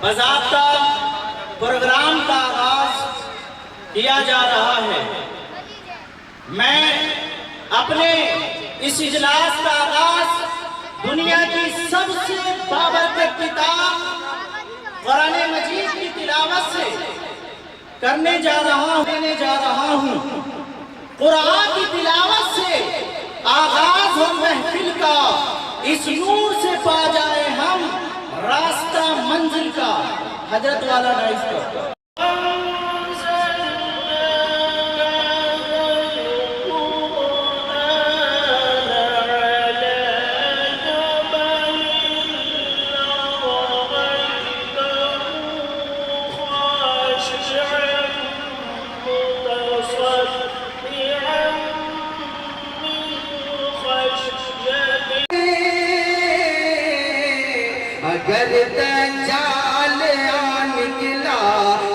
बाज़ाब्ता programme का आगाज किया जा रहा है। मैं अपने इस इजलास का आगाज दुनिया की सबसे बाबरकत किताब कुरान मजीद की तिलावत से करने जा रहा हूँ। कुरान की तिलावत से आगाज हो महफिल का, इस नूर से पा जाए हम रास्ता मंजिल का। हजरत वाला नाइस का अगर दज्जाल निकला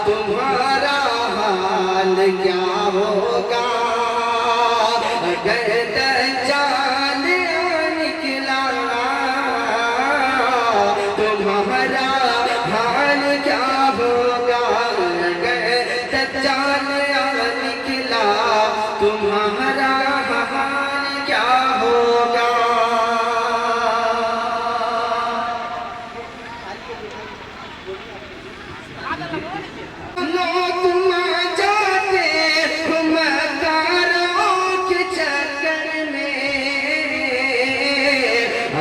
तुम्हारा हाल क्या होगा। अगर दज्जाल निकला तुम्हारा हाल क्या होगा। अगर दज्जाल निकला तुम्हारा हाल क्या होगा।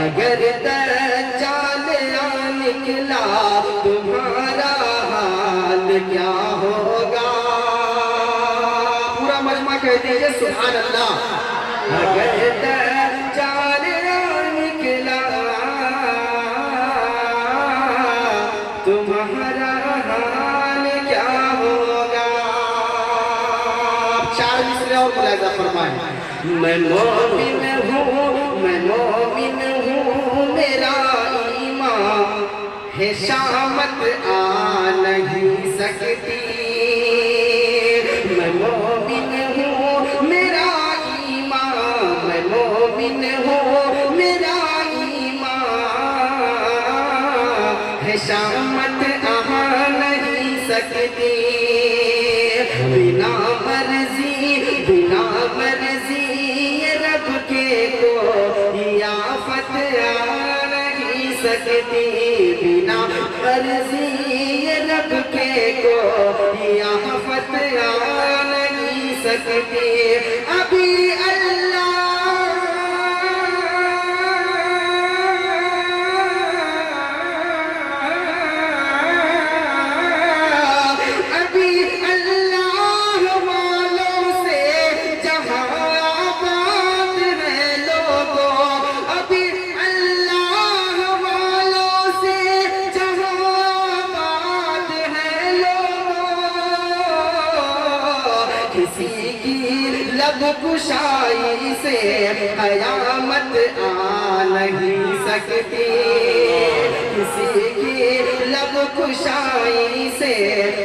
अगर दज्जाल निकला तुम्हारा हाल क्या होगा। पूरा मजमा कह दीजिए सुभान अल्लाह। अगर दज्जाल निकला तुम्हारा हाल क्या होगा। चार मिसरे और मुलाज़ा फरमाए। मैं मोमिन हूँ, मैं मोमिन हूँ, मेरा ईमान है शामत आ नहीं सकती। मैं मोमिन हूँ, मेरा ईमान, मैं मोमिन हूँ, मेरा ईमान है शामत आ नहीं सकती। बिना मर्जी रब के को आफत आ नहीं सकती। बिना मर्जी रब के को आफत आ नहीं सकती। अभी किसी की लब कुशाई से कयामत आ नहीं सकती। किसी की लब कुशाई से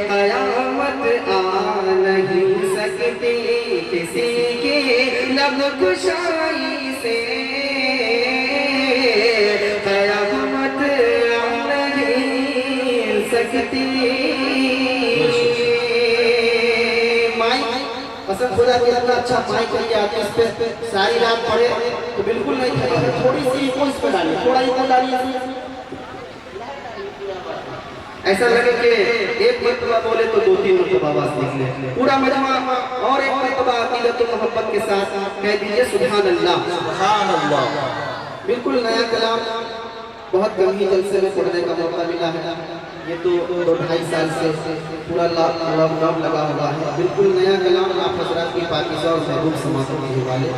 कयामत आ नहीं सकती। किसी की लब कुशाई से कयामत आ नहीं सकती। पसंद खुदा के इतना अच्छा माइक लेके आते हैं, इस पे सारी रात पढ़े तो बिल्कुल नहीं खाएगा। थोड़ी सी इको इस पे डालिए, थोड़ा इको डालिए, ऐसा लगे कि एक मरतबा बोले तो दो तीन मरतबा आवाज निकले। पूरा मजमा और एक मरतबा अकीदत और मोहब्बत के साथ कह दीजिए सुभान अल्लाह, सुभान अल्लाह। बिल्कुल नया कलाम, बहुत गंभीर जलसे में पढ़ने का मौका मिला है। ये तो 2-2.5 साल से पूरा लॉकडाउन लगा हुआ है। बिल्कुल नया कलाम आप हज़रात की पाकीज़ा और महबूब समातों के हवाले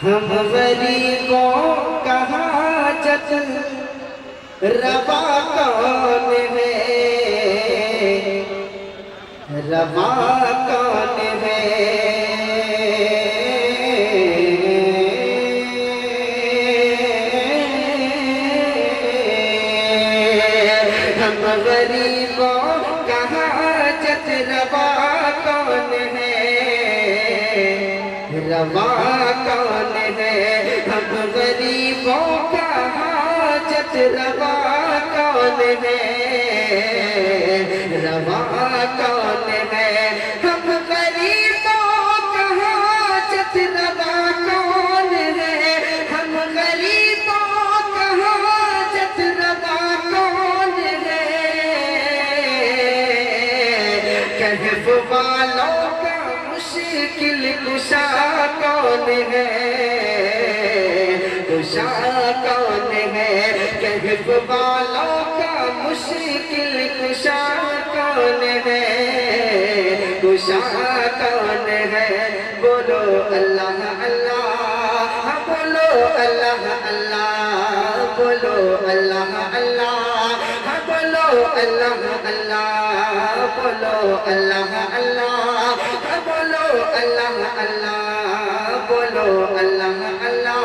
हम गरीबों कहाँ चल रवा कौन है। रवा कौन है। हम गरीबों कहाँ चच रवा कौन रवा कौन है, हम गरीबों का हाजत रवा कौन है, रवा कौन है, हम गरीबों का हाजत रवा कौन है, हम गरीबों का हाजत रवा कौन है। कहफ वालों का मुश्किल कुशा कौन है, कुशा कौन है, कहफ वालों का मुश्किल कुशा कौन है, कुशा कौन है। बोलो अल्लाह अल्लाह, बोलो अल्लाह अल्लाह, बोलो अल्लाह अल्लाह, बोलो अल्लाह अल्लाह, बोलो अल्लाह अल्लाह, बोलो अल्लाह अल्लाह, बोलो अल्लाह अल्लाह,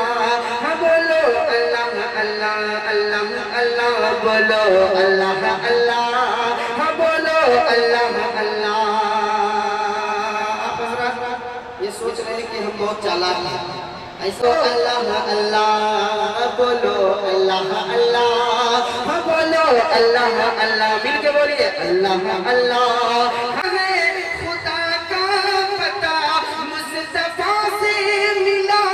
बोलो अल्लाह अल्लाह, अल्लाह अल्लाह, बोलो अल्लाह अल्लाह, बोलो अल्लाह अल्लाह। आप हजरात ये सोच रहे हैं कि हम बहुत चालाक हैं, ऐसा अल्लाह अल्लाह, बोलो अल्लाह अल्लाह, बोलो अल्लाह अल्लाह, मिल के बोलिए अल्लाह अल्लाह। हमें खुदा का पता मुस्तफा से मिला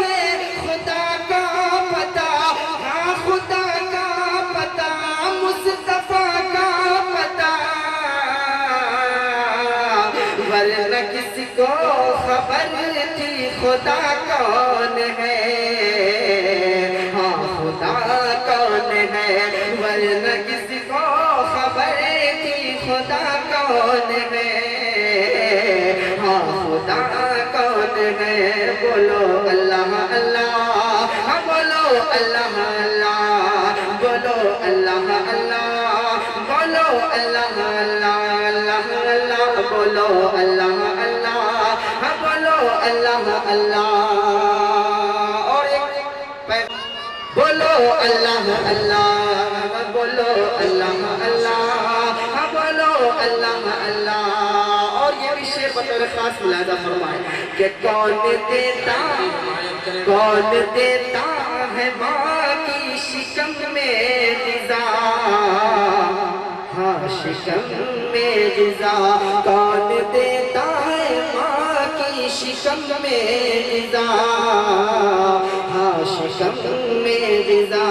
है, खुदा का पता, हाँ खुदा का पता, मुस्तफा का पता, वरना किसी को खबर थी खुदा कौन है, हाँ खुदा कौन है, वरना किसी को खबर थी खुदा कौन है, हाँ खुदा कौन है। बोलो अल्लाह अल्लाह, बोलो अल्लाह अल्लाह, बोलो अल्लाह अल्लाह, बोलो अल्लाह अल्लाह, अल्लाह अल्लाह, बोलो अल्लाह अल्लाह, बोलो अल्लाह अल्लाह। और एक बोलो अल्लाह अल्लाह, बोलो अल्लाह अल्लाह, बोलो अल्लाह अल्लाह। और ये भी शेर बतौर खास मुलाजा फरमाए कि कौन देता है माँ की शिकम में ग़िज़ा, हाँ शिकम में ग़िज़ा, कौन देता है माँ की शिकम में ग़िज़ा, हाँ शिकम में ग़िज़ा,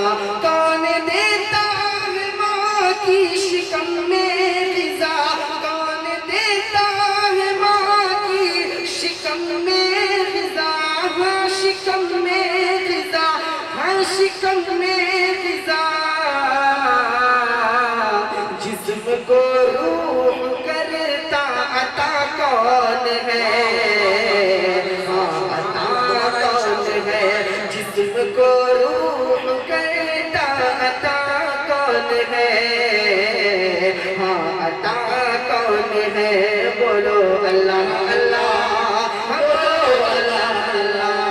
कौन देता है माँ की शिकम में ग़िज़ा, कौन देता है माँ की शिकम में ग़िज़ा, हाँ शिकम में ग़िज़ा, हाँ शिकम में ग़िज़ा। जिस्म को रूह करता अता कौन है, हाँ अता कौन है, जिस्म को रूह करता अता कौन है, हाँ अता कौन है। बोलो अल्लाह अल्लाह, बोलो अल्लाह अल्लाह।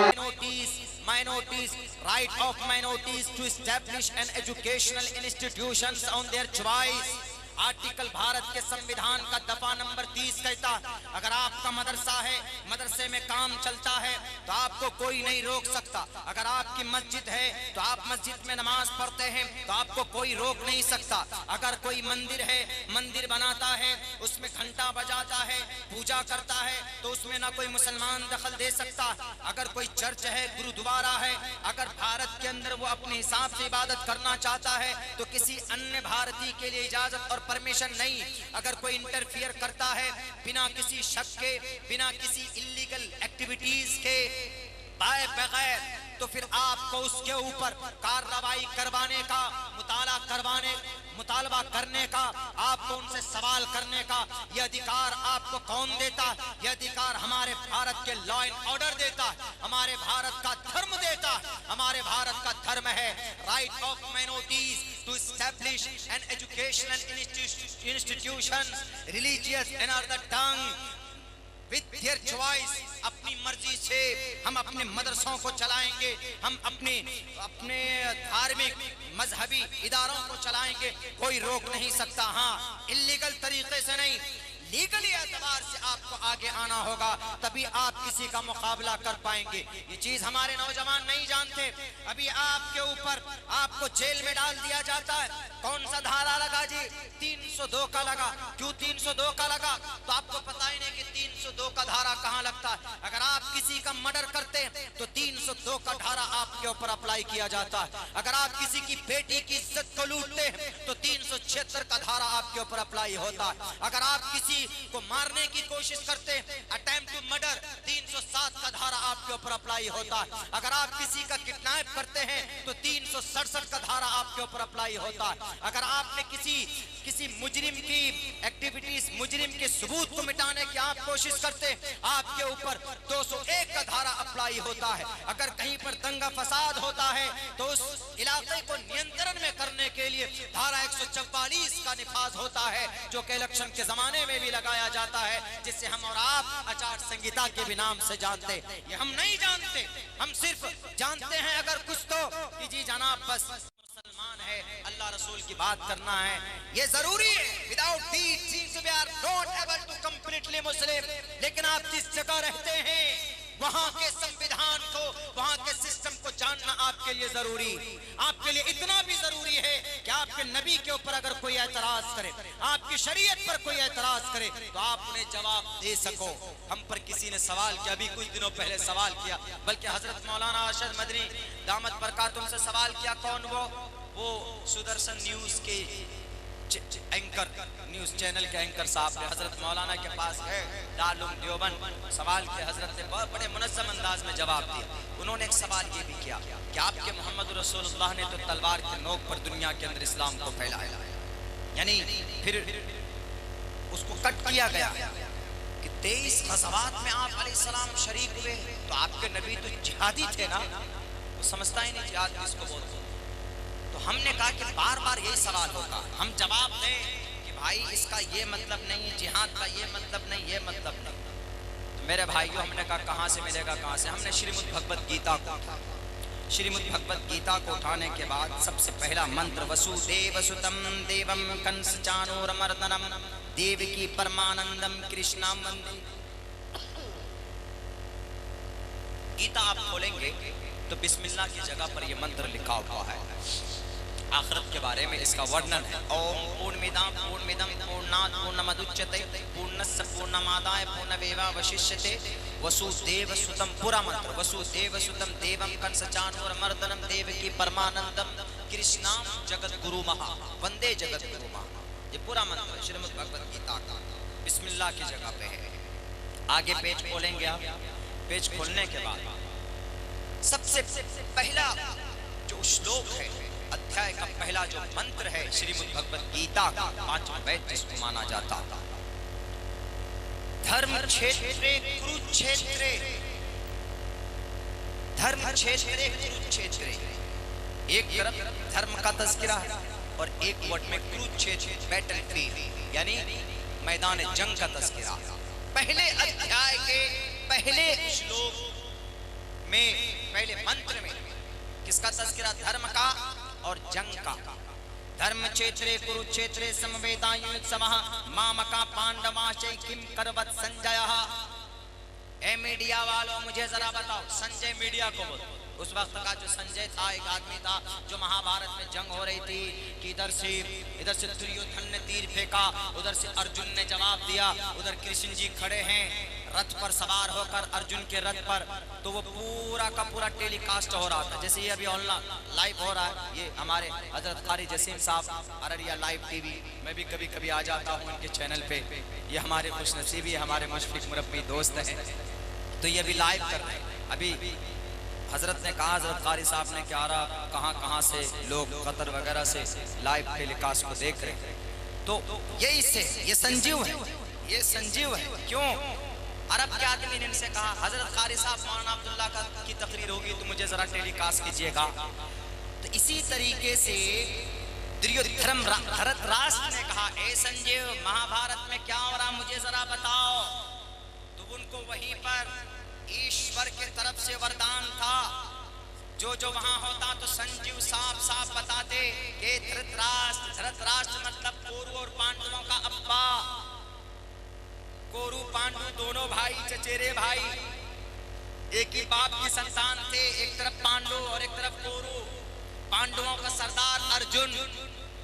Minorities, right of minorities to establish an educational institutions on their choice. Article Bharat के संविधान का दफा नंबर 30 कहता, अगर आपका मदरसा है, मदरसे में काम चलता है तो आपको कोई नहीं रोक सकता। अगर आपकी मस्जिद है तो आप मस्जिद में नमाज पढ़ते हैं तो आपको कोई रोक नहीं सकता। अगर कोई मंदिर है, मंदिर बनाता है, उसमें घंटा बजाता है, पूजा करता है तो उसमें ना कोई मुसलमान दखल दे सकता। अगर कोई चर्च है, गुरुद्वारा है, अगर भारत के अंदर वो अपने हिसाब से इबादत करना चाहता है तो किसी अन्य भारतीय के लिए इजाजत और परमिशन नहीं। अगर कोई इंटरफियर करता है बिना किसी शक के, बिना किसी इल्लीगल एक्टिविटीज के, बगैर, तो फिर आपको उसके ऊपर कार्रवाई करवाने का, मुतालबा करने का, आपको उनसे सवाल करने का यह अधिकार आपको कौन देता? यह अधिकार हमारे भारत के लॉ एंड ऑर्डर देता, हमारे भारत का धर्म देता। हमारे भारत का धर्म है right of minorities to establish an educational institutions religious in other tongue with their choice. अपनी मर्जी से हम अपने मदरसों को चलाएंगे, हम अपने धार्मिक मजहबी इदारों को चलाएंगे, कोई रोक नहीं सकता। हाँ, इल्लीगल तरीके से नहीं, लीगली एतबार से आपको आगे आना होगा, तभी आप किसी का मुकाबला कर पाएंगे। ये चीज हमारे नौजवान नहीं जानते। अभी आपके ऊपर आपको जेल में डाल दिया जाता है। कौन सा धारा लगा जी? 302 का लगा। क्यों 302 का लगा? तो आपको पता ही नहीं कि 302 का धारा कहाँ लगता है। अगर आप किसी का मर्डर करते हैं तो 302 का धारा आपके ऊपर अप्लाई किया जाता है। अगर आप किसी की बेटी की इज्जत को लूटते हैं तो 376 का धारा आपके ऊपर अप्लाई होता है। अगर आप किसी को मारने की कोशिश करते हैं, अटेम्प्ट टू मर्डर, 307 का धारा आपके ऊपर अप्लाई होता है। अगर आप किसी का किडनैप करते हैं तो 367 का धारा आपके ऊपर अप्लाई होता है। अगर आपने किसी मुजरिम की एक्टिविटीज, मुजरिम के सबूत को मिटाने की आप कोशिश करते हैं, आपके ऊपर 201 का धारा अप्लाई होता है। अगर कहीं पर दंगा फसाद होता है तो उस इलाके को नियंत्रण में करने के लिए धारा 144 का निफाज होता है, जो कि इलेक्शन के जमाने में भी लगाया जाता है, जिसे हम और आप आचार संहिता के भी नाम से जानते हैं। ये हम नहीं जानते, हम सिर्फ जानते हैं अगर कुछ तो कि जी जनाब बस मुसलमान है, अल्लाह रसूल की बात करना है, ये जरूरी है। Without these we are not able to completely Muslim. लेकिन आप जिस जगह रहते हैं वहां के संविधान को, वहां के सिस्टम को जानना आपके लिए जरूरी, आपके लिए इतना भी जरूरी है कि आपके नबी के ऊपर अगर कोई एतराज करे, आपकी शरीयत पर कोई एतराज करे तो आप उन्हें जवाब दे सको। हम पर किसी ने सवाल किया, अभी कुछ दिनों पहले सवाल किया, बल्कि हजरत मौलाना अरशद मदनी दामत बरकातुहू से सवाल किया। कौन वो सुदर्शन न्यूज के एंकर, न्यूज चैनल के एंकर साहब ने हजरत मौलाना के पास गए, दारुल देवबंद, सवाल के हजरत ने बहुत बड़े मुनज़्ज़म अंदाज में जवाब दिया। उन्होंने एक सवाल ये भी किया कि आपके मोहम्मद रसूलुल्लाह ने तो तलवार के नोक पर दुनिया के अंदर इस्लाम को फैलाया, यानी फिर उसको कट किया गया कि 23 ग़ज़वात में आप अलैहिस्सलाम शरीक हुए, तो आपके नबी तो जिहादी थे ना, वो समझता ही नहीं जिहाद किसको बोलते। तो हमने कहा कि बार बार यही सवाल होगा, हम जवाब दें कि भाई इसका ये मतलब नहीं, जिहाद का ये मतलब नहीं, ये मतलब नहीं। तो मेरे भाइयों, हमने कहा कहाँ से मिलेगा, कहाँ से? हमने श्रीमद् भगवत गीता को उठा। श्रीमद् भगवत गीता को उठाने के बाद सबसे पहला मंत्र वसुदेव सुतम देवम कंस चाणूरमर्दनम देवकी परमानंदम कृष्णा वंदे। गीता आप खोलेंगे तो बिस्मिल्लाह की जगह पर यह मंत्र लिखा हुआ है। आखिरत के बारे में इसका वर्णन है। ओम पूर्णमिदं पूर्णात् पूर्णमुदच्यते पूर्णस्य पूर्णमादाय पूर्णमेवावशिष्यते वसुदेव सुतं। पूरा मंत्र वसुदेव सुतं देवं कंस चाणूरमर्दनं देवकी परमानंदम कृष्णां जगद्गुरु महा वंदे जगद्गुरु महा। ये पूरा मंत्र श्रीमद् भगवत गीता का बिस्मिल्लाह की जगह पे है। आगे पेज खोलेंगे आप। पेज खोलने के बाद सबसे पहला जो श्लोक है, अध्याय का पहला जो मंत्र है श्रीमद् भगवत गीता का 5वां वेद जिसको माना जाता, धर्म क्षेत्रे कुरुक्षेत्रे, धर्म क्षेत्रे कुरुक्षेत्रे। एक तरफ धर्म का तज़किरा है और एक वर्ड में कुरुक्षेत्र बैटल फील्ड यानी मैदान जंग का तज़किरा। पहले अध्याय के पहले श्लोक में, पहले मंत्र में किसका तज़किरा? धर्म का और जंग का। धर्म क्षेत्रे कुरुक्षेत्रे समवेदायुत्सवः मामका पांडवाश्चै किम करवत संजयः। ए मीडिया वालों, मुझे जरा बताओ, संजय मीडिया को बोलो। उस वक्त का जो संजय था एक आदमी था जो महाभारत में जंग हो रही थी कि इधर से दुर्योधन ने तीर फेंका, उधर से अर्जुन ने जवाब दिया, उधर कृष्ण जी खड़े हैं रथ पर सवार होकर अर्जुन के रथ पर। तो वो पूरा का पूरा टेलीकास्ट हो रहा था, जैसे ये अभी ऑनलाइन लाइव हो रहा है। ये हमारे हजरत कारी जसीम साहब अररिया लाइव टीवी, मैं भी कभी कभी आ जाता हूँ उनके चैनल पे। ये हमारे खुशनसीबी है, हमारे मुशफिक मुरब्बी दोस्त हैं, तो ये अभी लाइव कर रहे हैं। अभी हजरत ने कहा, हजरत कारी साहब ने क्या रहा, कहाँ से लोग कतर वगैरह से लाइव टेलीकास्ट को देख रहे हैं। तो ये इससे ये संजीव है, ये संजीव है। क्यों? अरब के आदमी ने इनसे कहा, हजरत कारी साहब मौलाना अब्दुल्ला की तकरीर होगी तो मुझे जरा टेलीकास्ट कीजिएगा। तो इसी तरीके से धृतराष्ट्र ने कहा, ए संजीव, महाभारत में क्या हो रहा मुझे जरा बताओ। तो उनको वहीं पर ईश्वर की तरफ से वरदान था, जो वहां होता तो संजीव साफ बताते कि धृतराष्ट्र मतलब कौरव और पांडवों का अब्बा। कोरु पांडु दोनों भाई चचेरे भाई एक ही बाप की संतान थे। एक तरफ पांडु और एक तरफ कोरु। पांडवों का सरदार अर्जुन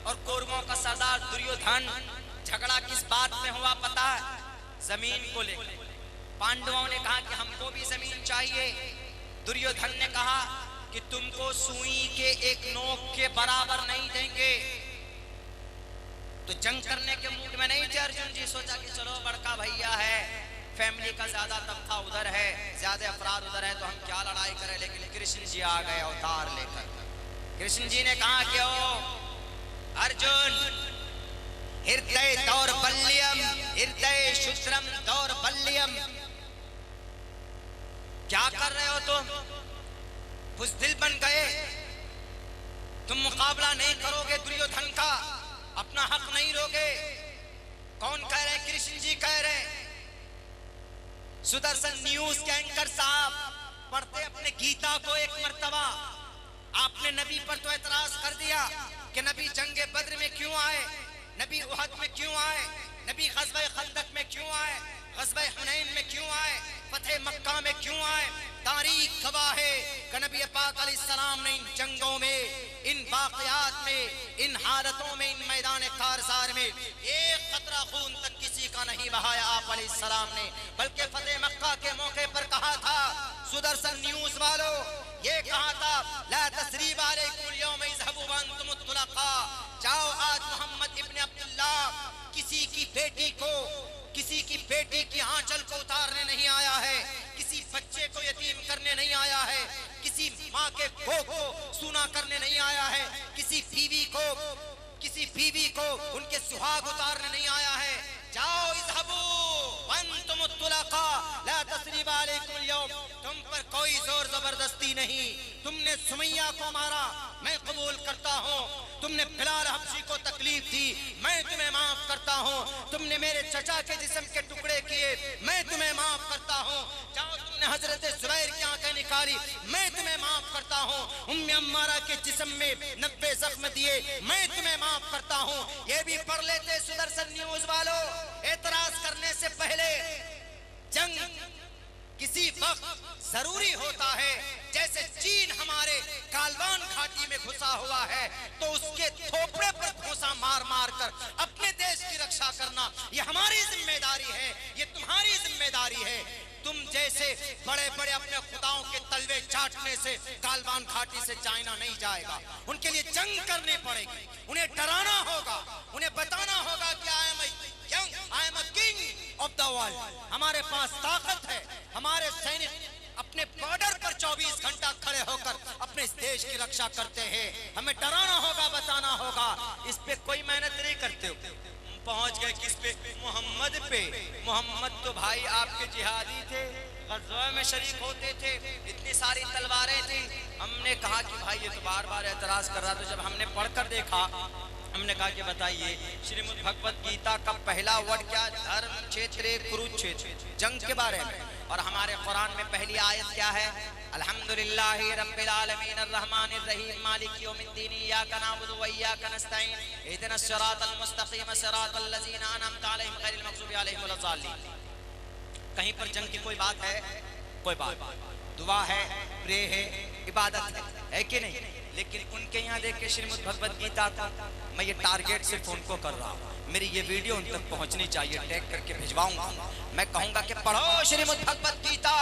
और कौरवों का सरदार दुर्योधन। झगड़ा किस बात में हुआ पता है? जमीन को लेकर। पांडवों ने कहा कि हमको भी जमीन चाहिए। दुर्योधन ने कहा कि तुमको सुई के एक नोक के बराबर नहीं देंगे। तो जंग करने के मूड में नहीं थे अर्जुन जी। सोचा कि चलो बड़का भैया है, फैमिली का ज्यादा तबका उधर है, ज्यादा अफराद उधर है, तो हम क्या लड़ाई करें। लेकिन कृष्ण जी आ गए अवतार लेकर। कृष्ण जी ने कहा कि ओ अर्जुन, हृदय दौर्बल्यम हृदय शुद्रम दौर्बल्यम, क्या कर रहे हो तुम? बुज़दिल बन गए। तुम मुकाबला नहीं करोगे दुर्योधन का, अपना हक नहीं लोगे। कौन कह रहे? कृष्ण जी कह रहे। सुदर्शन न्यूज के एंकर साहब पढ़ते अपने गीता को एक मर्तबा। आपने नबी पर तो एतराज कर दिया कि नबी जंगे बद्र में क्यों आए, नबी उहद में क्यों आए, नबी ग़ज़वा खंदक में क्यों आए, ग़ज़वा हुनैन में क्यों आए, फतेह मक्का में क्यों आए। तारीख गवाह है कि नबी पाक अलैहिस्सलाम ने इन जंगों में, इन वाक़यात में, इन हालतों में, इन मैदान कारज़ार में एक कतरा खून तक किसी का नहीं बहाया आप अलैहिस्सलाम ने। बल्कि फतेह मक्का के मौके पर कहा था, सुदर्शन न्यूज वालों ये कहा था, ला तस्रीब अलैकुम यौम इज़हबू व अंतुम तुलक़ा, जाओ आज मोहम्मद इब्न अब्दुल्लाह किसी की बेटी को, किसी की बेटी की आंचल को उतारने नहीं आया है, किसी बच्चे को यतीम करने नहीं आया है, किसी माँ के कोख को सूना करने नहीं आया है, किसी बीवी को उनके सुहाग उतारने नहीं आया है। जाओ इज़हबू वअंतुम तुलक़ा ला तस्रीब अलैकुम यौम, तुम पर कोई जोर जबरदस्ती नहीं। तुमने सुमैया को मारा, मैं कबूल करता हूँ। तुमने बिलाल हबशी को तकलीफ दी, मैं तुम्हें माफ करता हूँ। तुमने मेरे चचा के जिस्म के टुकड़े किए, मैं तुम्हें माफ करता हूँ। जाओ तुमने हजरत जुबैर की आंखें निकाली, मैं तुम्हें माफ करता हूँ। उम्मे अम्मारा के जिस्म में 90 जख्म दिए, मैं तुम्हें माफ करता हूँ। ये भी पढ़ लेते सुदर्शन न्यूज वालों। एतराज करने से पहले जंग किसी वक्त जरूरी होता है। जैसे चीन हमारे गालवान घाटी में घुसा हुआ है, तो उसके थोपड़े पर घोंसा मार मार कर अपने देश की रक्षा करना ये हमारी जिम्मेदारी है, ये तुम्हारी जिम्मेदारी है। तुम जैसे बड़े बड़े अपने खुदाओं के तलवे चाटने से गालवान घाटी से चाइना नहीं जाएगा। उनके लिए जंग करनी पड़ेगी, उन्हें डराना होगा, उन्हें बताना होगा कि I am a king of the world. हमारे पास ताकत है, हमारे सैनिक अपने बॉर्डर पर 24 घंटा खड़े होकर अपने इस देश की रक्षा करते हैं। हमें डराना होगा, बताना होगा। इस पे कोई मेहनत नहीं करते हो। पहुंच गए किस पे? मोहम्मद पे। मोहम्मद तो भाई आपके जिहादी थे, ग़ज़वा में शरीक होते थे, इतनी सारी तलवारें थी। हमने कहा कि भाई ये तो बार बार एतराज कर रहा। तो जब हमने पढ़कर देखा, हमने कहा कि बताइए श्रीमद् भगवत गीता का पहला वर्ड क्या? धर्म क्षेत्र कुरुक्षेत्र, जंग के बारे में। और हमारे कुरान में पहली आयत क्या है? अल्हम्दुलिल्लाहि रब्बिल आलमीन अर्रहमानिर रहीम मालिक यौमिद्दीन इय्याका नअबुदु व इय्याका नस्तईन इहदिनस सिरातल मुस्तक़ीम सिरातल लज़ीना अनअमता अलैहिम गैरिल मग़ज़ूबि अलैहिम वलद्दाल्लीन। कहीं पर जंग की कोई बात है? कोई बात। दुआ है, प्रे है, इबादत है कि नहीं? लेकिन उनके यहाँ देख के श्रीमद् भगवत गीता का मैं ये टारगेट सिर्फ उनको कर रहा हूँ। मेरी ये वीडियो उन तक पहुँचनी चाहिए, टैग करके भिजवाऊंगा। मैं कहूँगा कि पढ़ो श्रीमद् भगवत गीता।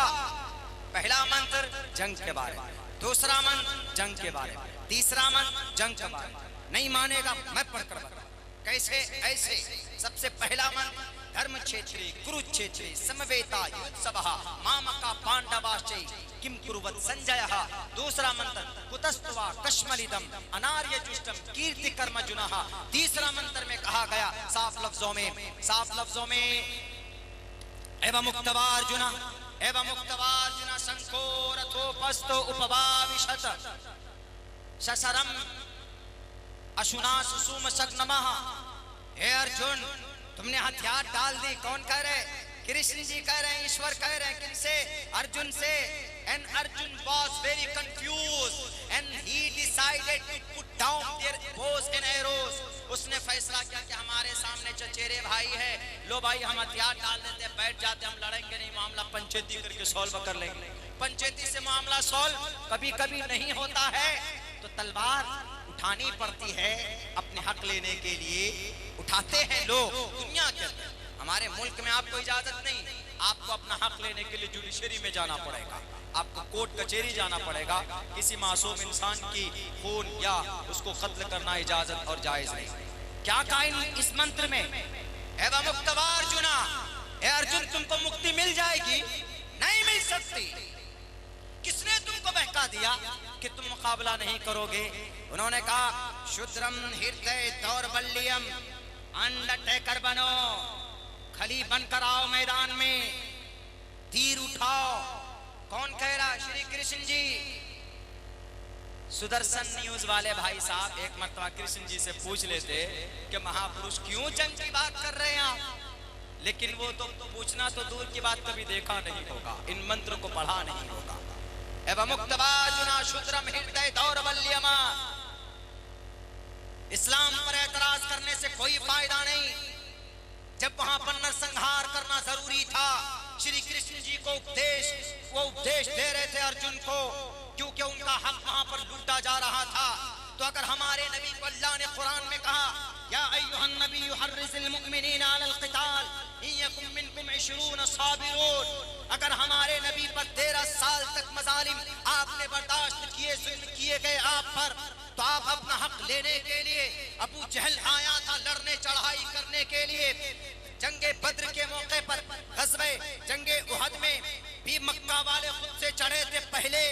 पहला मंत्र जंग के बारे में, दूसरा मंत्र जंग के बारे में, तीसरा मंत्र जंग के बारे में। नहीं मानेगा मैं पढ़कर बता। कैसे? ऐसे सबसे पहला मंत्र धर्म क्षेत्री कुरुक्षेत्री समवेता युत्सवः मामका पांडवाश्चै किम कुरुवत संजयः। दूसरा मंत्र कुतस्त्वा कश्मलिदम अनार्यजुष्टम कीर्ति कर्मजुनः। तीसरा मंत्र में कहा गया साफ लफ्जों में एवं मुक्तवार्जुन शंखो रथोपस्थो उपवाविशत शशरम अशुना सुसुम शग्नमः। हे अर्जुन, तुमने हथियार डाल दी। कौन कह रहे? कृष्ण जी कह रहे हैं, ईश्वर कह रहे हैं किनसे? अर्जुन से। And Arjun was very confused and he decided to put down their bows and arrows. उसने फैसला किया कि हमारे सामने चचेरे भाई है, लो भाई हम हथियार डाल देते हैं, बैठ जाते, हम लड़ेंगे नहीं, मामला पंचायती करके सॉल्व कर लेंगे। पंचायती से मामला सॉल्व कभी कभी नहीं होता है, तो तलवार उठानी पड़ती है अपने हक लेने के लिए। उठाते हैं लोग दुनिया के अंदर। हमारे मुल्क में आपको इजाजत नहीं, आपको अपना हक लेने के लिए जुडिशरी में जाना पड़ेगा, आपको कोर्ट कचहरी जाना पड़ेगा। किसी मासूम इंसान की खून या उसको कत्ल करना इजाजत और जायज नहीं। क्या कहा इस मंत्र में? एवं मुक्तवार्जुना, ए अर्जुन तुमको मुक्ति मिल जाएगी? नहीं मिल सकती। किसने तुमको बहका दिया कि तुम मुकाबला नहीं करोगे? उन्होंने कहा शुद्रम हृदय दौर्बल्यम, अंडरटेकर बनो, खली बनकर आओ मैदान में, तीर उठाओ। कौन कह रहा? श्री कृष्ण जी। सुदर्शन न्यूज वाले भाई साहब एक मरतबा कृष्ण जी से पूछ लेते कि महापुरुष क्यों जंग की बात कर रहे हैं आप? लेकिन वो तो पूछना तो दूर की बात, कभी देखा नहीं होगा, इन मंत्र को पढ़ा नहीं होगा। एवं मुक्तवार्जुना शुद्रम हृदय दौर्बल्यमा। इस्लाम पर एतराज करने से कोई फायदा नहीं। जब वहां पर नरसंहार करना जरूरी था, श्री कृष्ण जी को उपदेश दे रहे थे अर्जुन को, क्योंकि उनका हक वहां पर लूटा जा रहा था। तो अगर हमारे नबी को अल्लाह ने कुरान में कहा या अय्युहन नबी युहर्रिजुल मुमिनीना अलल क़िताल इन यकुम मिनकुम 20 साबिरून, अगर हमारे नबी पर 13 साल तक मजालिम आपने बर्दाश्त किए, जुल्म किए गए आप पर, तो आप अपना हक लेने के लिए, अबू जहल आया था लड़ने चढ़ाई करने के लिए। जंगे बद्र के मौके पर, ग़ज़वे जंगे उहद में भी मक्का वाले खुद से चढ़े थे पहले।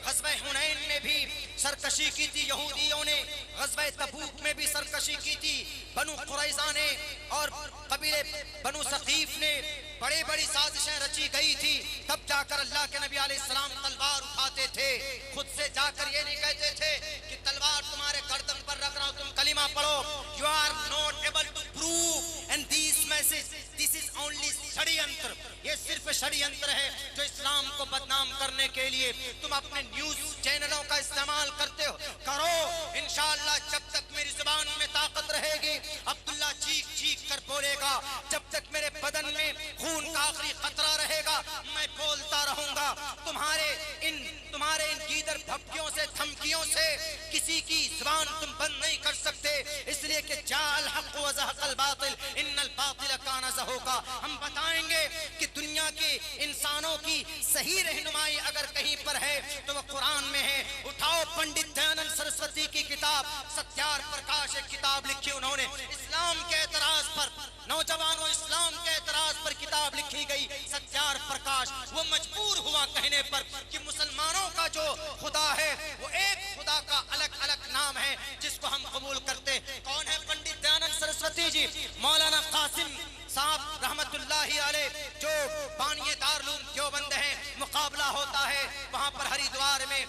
ग़ज़वे हुनैन में भी सरकशी की थी यहूदियों ने, ग़ज़वे तबूक में भी सरकशी की थी बनु कुरैज़ा ने और कबीले बनु सकीफ ने। बड़ी बड़ी साजिशें रची गई थी, तब जाकर अल्लाह के नबी अलैहिस्सलाम तलवार उठाते थे। खुद से जाकर ये नहीं कहते थे कि तलवार तुम्हारे गर्दन पर रख रहा हूं, तुम कलिमा पढ़ो। You are not able to prove and this is only षड्यंत्र। ये सिर्फ षड्यंत्र है जो इस्लाम को बदनाम करने के लिए तुम अपने न्यूज चैनलों का इस्तेमाल करते हो। करो इंशाअल्लाह, जब तक मेरी जुबान में ताकत रहेगी अब्दुल्ला चीख चीख कर बोलेगा, जब तक मेरे बदन में खून का आखिरी खतरा रहेगा मैं बोलता रहूंगा। तुम्हारे इन गीदड़ भपकियों से, धमकियों से किसी की जुबान तुम बंद नहीं कर सकते, इसलिए कि जाल हक व ज़हक़ल बातिल इन्नल बातिल काना ज़हूक़ा। हम बताएंगे कि दुनिया के इंसानों की सही रहनुमाई अगर कहीं पर है तो वह कुरान में है। उठाओ पंडित दयानंद सरस्वती की किताब सत्यार प्रकाश, एक किताब लिखी उन्होंने इस्लाम के एतराज पर, नौजवानों इस्लाम के एतराज पर किताब लिखी गई सत्यार प्रकाश। वो मजबूर हुआ कहने पर कि मुसलमानों का जो खुदा है वो एक खुदा का अलग अलग नाम है जिसको हम कबूल करते। कौन है? पंडित दयानंद सरस्वती जी। मौलाना कासिम साहब रहमतुल्लाहि अलैह जो बानिए दारुल देवबंद है, मुकाबला होता है वहां पर हरिद्वार में,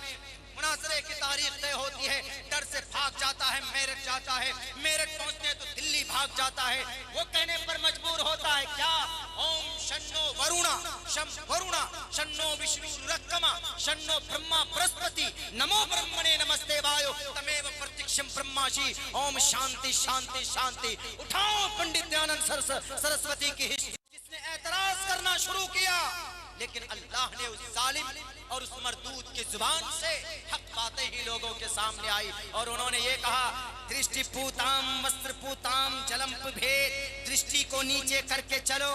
मुनाजरे की तारीख तय होती है, डर से भाग जाता है, मेरठ जाता है, मेरठ पहुंचने तो दिल्ली भाग जाता है। वो कहने पर मजबूर होता है क्या? ओम शन्नो वरुणा शम वरुणा शन्नो विष्णु रक्कमा शन्नो ब्रह्मा बृहस्पति नमो ब्रह्मणे नमस्ते वायो तमेव प्रत्यक्षम ब्रह्माशी ओम शांति शांति शांति। उठाओ पंडित दयानंद सरस्वती की हिस्ट्री। जिसने एतराज करना शुरू किया, लेकिन अल्लाह ने उस जालिम और उस मरदूद की जुबान से हक बातें ही लोगों के सामने आई और उन्होंने ये कहा दृष्टि पूताम वस्त्र पूताम जलंप भेद, दृष्टि को नीचे करके चलो,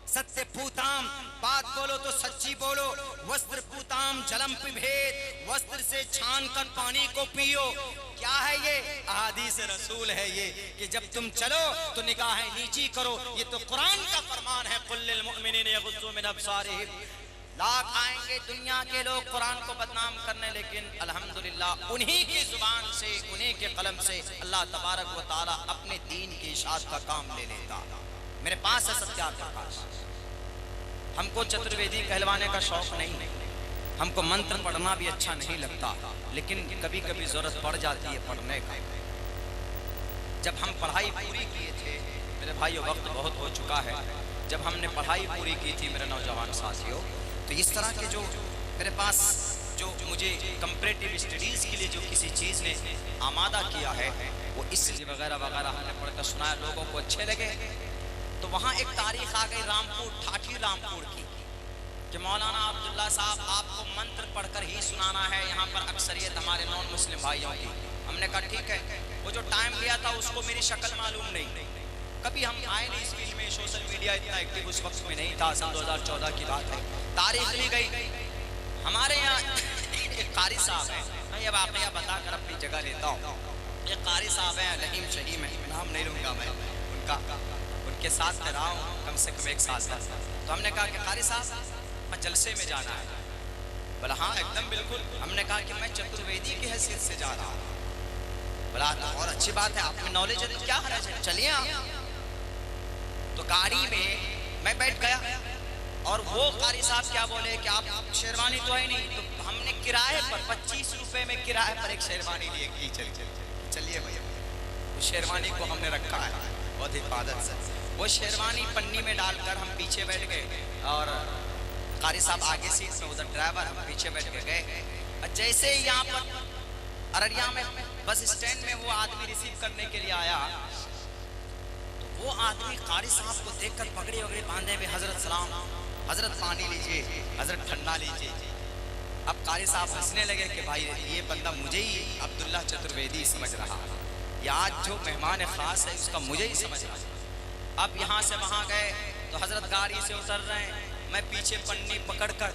सत्य पूताम बात बोलो तो सच्ची बोलो, वस्त्र पूताम जलंप भेद, वस्त्र से छान कर पानी को पियो। क्या है ये? अहादीस रसूल है ये कि जब तुम चलो तो निगाहें नीची करो। ये तो कुरान का फरमान है, कुल लिल मुमिनीन यग़ुज़्ज़ू मिन अब्सारिहिम। लाख आएंगे दुनिया के लोग कुरान को बदनाम करने, लेकिन अल्हम्दुलिल्लाह उन्हीं की जुबान से, उन्हीं के कलम से अल्लाह तबारक व तआला अपने दीन की इशाअत का काम ले लेता। मेरे पास है सत्यार प्रकाश। हमको चतुर्वेदी कहलवाने का शौक नहीं, हमको मंत्र पढ़ना भी अच्छा नहीं लगता, लेकिन कभी कभी जरूरत पड़ जाती है पढ़ने का। जब हम पढ़ाई पूरी किए थे मेरे भाइयों, वक्त बहुत हो चुका है, जब हमने पढ़ाई पूरी की थी मेरे नौजवान साथियों, तो इस तरह के जो मेरे पास जो मुझे कंपैरेटिव स्टडीज़ के लिए जो किसी चीज़ ने आमादा किया है वो इस वगैरह वगैरह हमने पढ़कर सुनाया, लोगों को अच्छे लगे। तो वहाँ एक तारीख आ गई रामपुर, ठाठी रामपुर की, कि मौलाना अब्दुल्ला साहब आपको मंत्र पढ़कर ही सुनाना है, यहाँ पर अक्सरियत हमारे नॉन मुस्लिम भाइयों की। हमने कहा ठीक है। वो जो टाइम लिया था उसको मेरी शक्ल मालूम नहीं, कभी हम आए नहीं इस फील्ड में, सोशल मीडिया इतना एक्टिव उस वक्त में नहीं था, सन 2014 की बात है। तारीख ली गई, हमारे यहाँ एक कारी साहब है, मैं ये वाकया बताकर अपनी जगह लेता हूँ। एक कारी साहब हैं, रहीम शहीम है, नाम नहीं लूँगा मैं उनका, उनके साथ में रहा हूँ कम से कम 1 साल तक। तो हमने कहा कि कारी साहब मैं जलसे में जाना है। बोला हाँ एकदम बिल्कुल। हमने कहा कि मैं चतुर्वेदी की हैसियत से जा रहा हूँ। बोला तो और अच्छी बात है, आपकी नॉलेज है तो क्या हर्ज है, चलिए आप। तो गाड़ी में मैं बैठ गया और वो कारी साहब क्या बोले कि आप शेरवानी तो है नहीं, तो हमने किराए पर 25 रुपए में किराए पर एक शेरवानी लिए की, चलिए भैया। उस शेरवानी को हमने रखा है बहुत हिफाजत से। वो शेरवानी पन्नी में डालकर हम पीछे बैठ गए और कारी साहब आगे सीट में, उधर ड्राइवर, हम पीछे बैठ के गए। और जैसे ही यहाँ पर अररिया में बस स्टैंड में वो आदमी रिसीव करने के लिए आया, तो वो आदमी कारी साहब को देखकर पगड़ी वगड़ी बांधे हुए, हजरत सलाम, हजरत पानी लीजिए, हजरत ठंडा लीजिए। अब कारी साहब हंसने लगे कि भाई ये बंदा मुझे ही अब्दुल्ला चतुर्वेदी समझ रहा है, या आज जो मेहमान खास है उसका मुझे ही समझ रहा है। अब यहाँ से वहाँ गए तो हजरत गाड़ी से उतर रहे हैं, मैं पीछे पन्नी पकड़कर,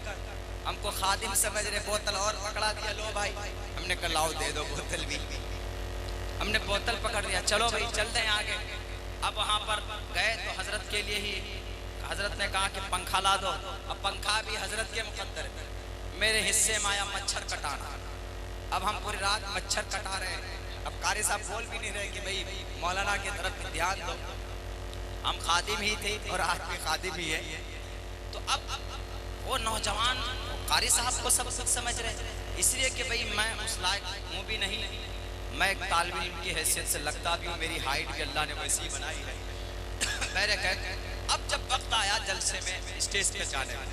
हमको खादिम समझ रहे, बोतल और पकड़ा दिया, लो भाई। हमने कहा लाओ दे दो बोतल भी, हमने बोतल पकड़ लिया, चलो भाई चलते हैं आगे। अब वहाँ पर गए तो हजरत के लिए ही हजरत ने कहा कि पंखा ला दो। अब पंखा भी हजरत के मुकद्दर है, मेरे हिस्से में आया मच्छर कटाना। अब हम पूरी रात मच्छर कटा रहे हैं। अब कारी साहब बोल भी नहीं रहे कि भाई मौलाना की तरफ ध्यान दो, हम खादिम ही थे और आज भी खादिम ही है। तो अब वो नौजवान कारी साहब को सब कुछ समझ रहे, इसलिए कि भाई मैं उस लायक हूँ भी नहीं, मैं एक तालिब इल्म की हैसियत से लगता भी हूँ, मेरी हाइट भी अल्लाह ने वैसी बनाई है। मैंने कहा अब जब वक्त आया जलसे में स्टेज पे जाने में,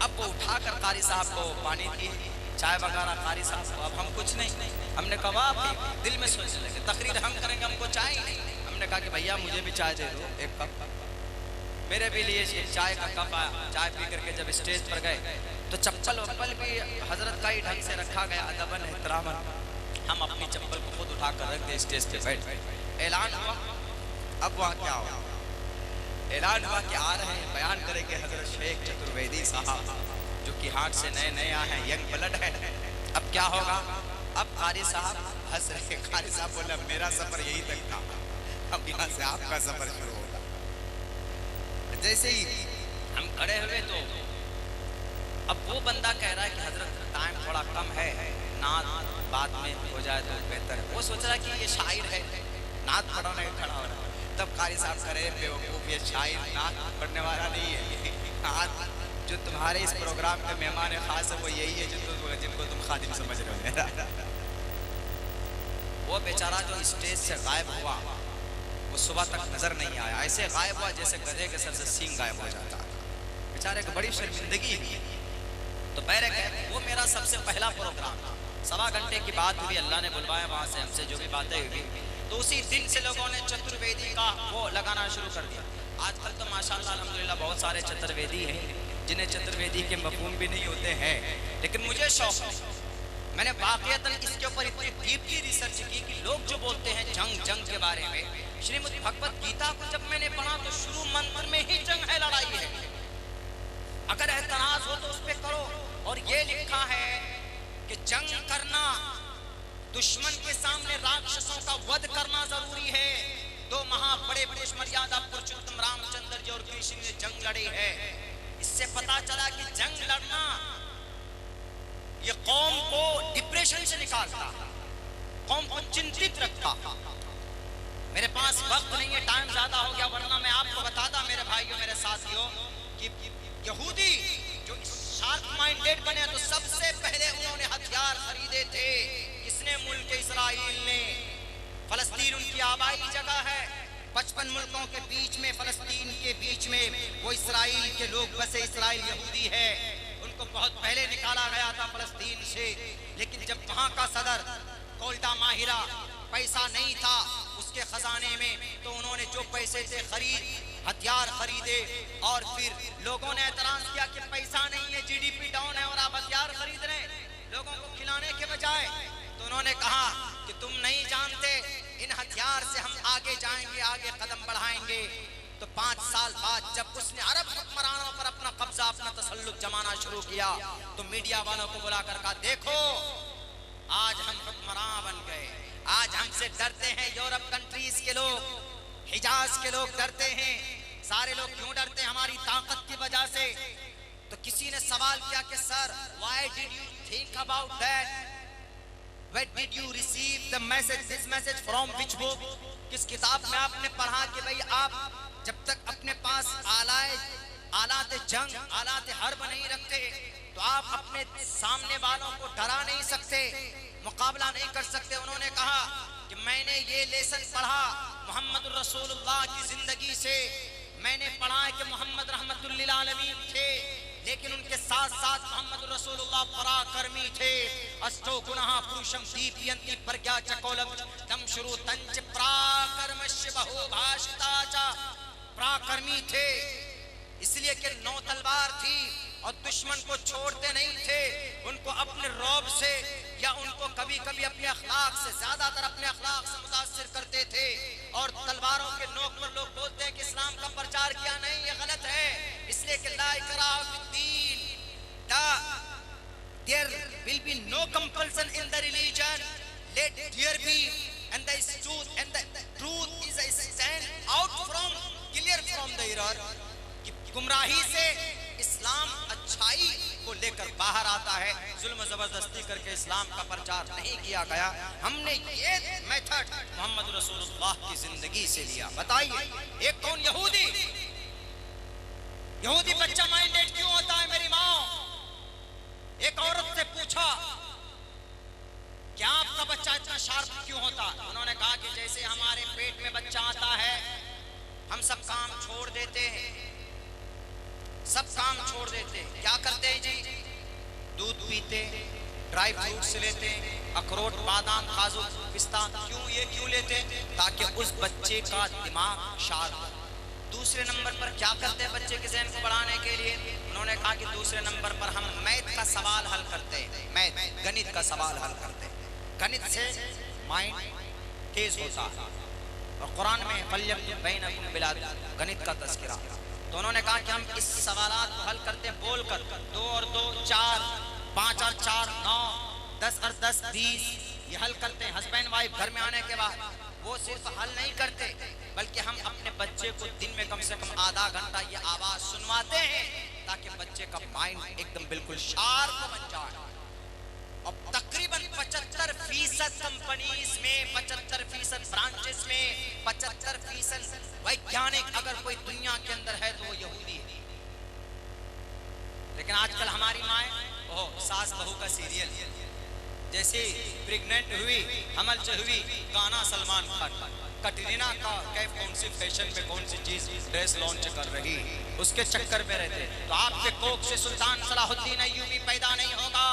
अब वो उठाकर कारी साहब को पानी दी, चाय वगैरह कारी साहब को। अब हम कुछ नहीं, हमने कहा आप दिल में सोचने लगे तकरीर हम करेंगे, हमको चाय नहीं। हमने कहा कि भैया मुझे भी चाय दे दो एक कप। मेरे भी लिए चाय का कप आया, चाय पी करके जब स्टेज पर गए तो चप्पल वप्पल भी हजरत का ही ढंग से रखा गया, अदबन एहतरामन। हम अपनी चप्पल को खुद उठाकर रख दे, स्टेज पे बैठ। ऐलान हुआ, अब वहाँ क्या हुआ, ऐलान हुआ कि आ रहे हैं बयान करेंगे हजरत शेख चतुर्वेदी साहब, जो कि हार्ट से नए नए आए हैं, यंग ब्लड है। अब क्या होगा, अब कारी साहब हंस रहे, कारी साहब बोले मेरा सफर यही तक था, अब यहाँ से आपका सफर शुरू होगा। जैसे ही हम खड़े हुए तो अब वो बंदा कह रहा है कि हजरत टाइम थोड़ा कम है, नात बाद में हो जाए तो बेहतर है। वो सोच रहा है कि ये शायर है, नात पढ़ाने खड़ा हो रहा है। तब कारी साहब करे बेवकूफ़, ये शायर नात पढ़ने वाला नहीं है, आज जो तुम्हारे इस प्रोग्राम के मेहमान खास है वो यही है जिनको तुम खादिम समझ रहे हो। वो बेचारा जो स्टेज से गायब हुआ वो सुबह तक नजर नहीं आया, ऐसे गायब हुआ जैसे गधे के सर से सींग गायब हो जाता है। बेचारे को बड़ी शर्मिंदगी हुई। तो बैरक है, वो मेरा सबसे पहला प्रोग्राम था, 1.25 घंटे की बात हुई, अल्लाह ने बुलवाया वहाँ से, हमसे जो भी बातें हुई, तो उसी दिन से लोगों ने चतुर्वेदी का वो लगाना शुरू कर दिया। आजकल तो माशाल्लाह अल्हम्दुलिल्लाह बहुत सारे चतुर्वेदी हैं जिन्हें चतुर्वेदी के मफहूम भी नहीं होते हैं, लेकिन मुझे शौक है। मैंने वाकईतन इसके ऊपर इतनी डीपली रिसर्च की कि लोग जो बोलते हैं जंग के बारे में, श्रीमद् भगवत गीता को जब मैंने पढ़ा तो शुरू मंत्र में ही जंग है, लड़ाई है, अगर एतराज हो तो उस पर करो। और ये लिखा है कि जंग करना, दुश्मन के सामने राक्षसों का वध करना जरूरी है। 2 बड़े पुरुष मर्यादा पुरुषोत्तम रामचंद्र जी और कृष्ण ने जंग लड़ी है। इससे पता चला कि जंग लड़ना ये कौम को डिप्रेशन से निकालता, कौम को चिंतित रखता। मेरे पास वक्त नहीं है, टाइम ज्यादा हो गया, वरना मैं आपको बताता मेरे भाइयों मेरे साथियों कि यहूदी जो शार्प माइंडेड बने तो सबसे पहले उन्होंने हथियार खरीदे थे। किसने? मुल्क इस्राइल ने। फलस्तीन उनकी आबादी जगह है, 55 मुल्कों के बीच में फलस्तीन फलस्तीन के बीच में वो इसराइल के लोग बसे, इसराइल यहूदी है, उनको बहुत पहले निकाला गया था फलस्तीन से। लेकिन जब वहां का सदर गोल्डा माहिरा पैसा नहीं था उसके खजाने में, तो उन्होंने जो पैसे थे हथियार खरीदे, और फिर लोगों ने एतराज किया कि पैसा नहीं है, जीडीपी डाउन है और आप हथियार खरीद रहे हैं लोगों को खिलाने के बजाय। तो उन्होंने कहा कि तुम नहीं जानते, इन हथियार से हम आगे जाएंगे, आगे कदम बढ़ाएंगे। तो 5 साल बाद जब उसने अरब हुक्मरानों पर अपना कब्जा, अपना तसल्लुत जमाना शुरू किया, तो मीडिया वालों को बुलाकर कहा, देखो आज हम हुक्मरान बन गए, आज हमसे डरते हैं यूरोप कंट्रीज के लोग, हिजाज के लोग डरते हैं। सारे लोग क्यों डरते हैं? हमारी ताकत की वजह से। तो किसी ने सवाल किया कि sir, why did you think about that? Where did you receive the message, this message from which book? किस किताब में आपने पढ़ा कि भाई आप जब तक अपने पास आलात जंग, आलात हर्ब नहीं रखते, तो आप अपने सामने वालों को डरा नहीं सकते, मुकाबला नहीं कर सकते। उन्होंने कहा कि मैंने ये लेसन पढ़ा मोहम्मद रसूलुल्लाह की जिंदगी से। मैंने पढ़ा है कि मोहम्मद रहमतुल लिल आलमीन थे, लेकिन उनके साथ साथ मोहम्मद रसूलुल्लाह पराक्रमी थे। अष्टो गुणः पुरुषं दीप्यन्ति प्रज्ञा च कौलम दम शुरू तंच पराक्रमस्य बहुभाषिता च। पराक्रमी थे इसलिए कि 9 तलवार थी और दुश्मन को छोड़ते नहीं थे, उनको अपने रौब से या उनको कभी कभी अपने अखलाक से, ज्यादातर अपने अखलाक से मुतासिर करते थे। और तलवारों के नोक पर लोग बोलते हैं कि इस्लाम का प्रचार किया, नहीं, ये गलत है, इसलिए कि ला इकराह फिद्दीन, there will be no compulsion in the religion, let there be, and the truth is stand out from, clear from the error। गुमराही से इस्लाम अच्छाई को लेकर बाहर आता है, जुल्म जबरदस्ती करके इस्लाम का प्रचार नहीं किया गया। हमने ये मेथड मोहम्मद रसूलुल्लाह की जिंदगी से लिया। बताइए, एक कौन यहूदी बच्चा माइंडेड क्यों होता है? मेरी माँ एक औरत से पूछा, क्या आपका बच्चा इतना शार्प क्यों होता? उन्होंने कहा कि जैसे हमारे पेट में बच्चा आता है, हम सब काम छोड़ देते हैं, सब काम छोड़ देते। क्या करते हैं जी? दूध पीते, ड्राई फ्रूट्स लेते, अखरोट, बादाम, काजू, पिस्ता। क्यों लेते? ताकि उस बच्चे का दिमाग शार्प हो। दूसरे नंबर पर क्या करते हैं बच्चे के ज़हन को बढ़ाने के लिए? उन्होंने कहा कि दूसरे नंबर पर हम मैथ का सवाल हल करते हैं, मैथ, गणित का सवाल हल करते हैं। गणित से माइंड तेज होता है, और कुरान में फल्यकुन बैनकुम बिल गणित का तज़किरा। तो उन्होंने कहा कि हम इस सवालात को हल करते हैं बोलकर, 2 और 2 4, 5 और 4 9, 10 और 10 20, ये हल करते हैं। हस्बैंड वाइफ घर में आने के बाद वो सिर्फ हल नहीं करते, बल्कि हम अपने बच्चे को दिन में कम से कम आधा घंटा ये आवाज सुनवाते हैं, ताकि बच्चे का माइंड एकदम बिल्कुल शार्प बन जाए। और तकरीबन 75% कंपनीज में, 75% ब्रांचेस में, 75% वैज्ञानिक अगर कोई दुनिया के अंदर है तो वो यहूदी है। लेकिन आजकल हमारी माएँ, सास बहू का सीरियल, जैसे प्रेग्नेंट हुई, हमल से हुई, गाना सलमान खान, कटरीना का कैफ कौन सी फैशन में कौन सी चीज ड्रेस लॉन्च कर रही, उसके चक्कर में रहते। तो आपके कोख से सुल्तान सलाहुद्दीन अय्यूबी पैदा नहीं होगा,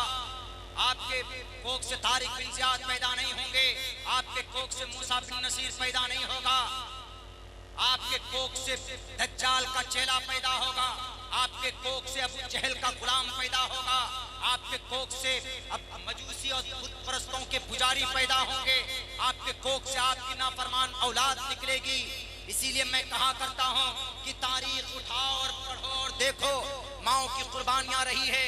आपके कोख से तारिक बिन ज़ियाद पैदा नहीं होंगे, आपके कोख से मूसा बिन नसीर पैदा नहीं होगा, आपके कोख से दज्जाल का चेला पैदा होगा, आपके कोख से अबू जहल का गुलाम पैदा होगा, आपके कोख से अब मजूसी और बुत परस्तों के पुजारी पैदा होंगे, आपके कोख से आपकी नाफरमान औलाद निकलेगी। इसीलिए मैं कहा करता हूँ कि तारीख उठाओ और पढ़ो और देखो, माओ की कुर्बानियां रही है,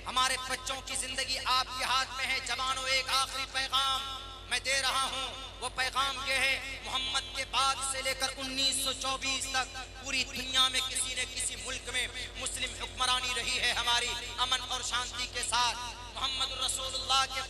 हमारे बच्चों की जिंदगी आपके हाथ में है। जवानों, एक आखिरी पैगाम मैं दे रहा हूँ, वो पैगाम ये है, मोहम्मद के बाद से लेकर 1924 तक पूरी दुनिया में किसी न किसी मुल्क में मुस्लिम हुक्मरानी रही है हमारी, अमन और शांति के साथ। मोहम्मद रसूलुल्लाह के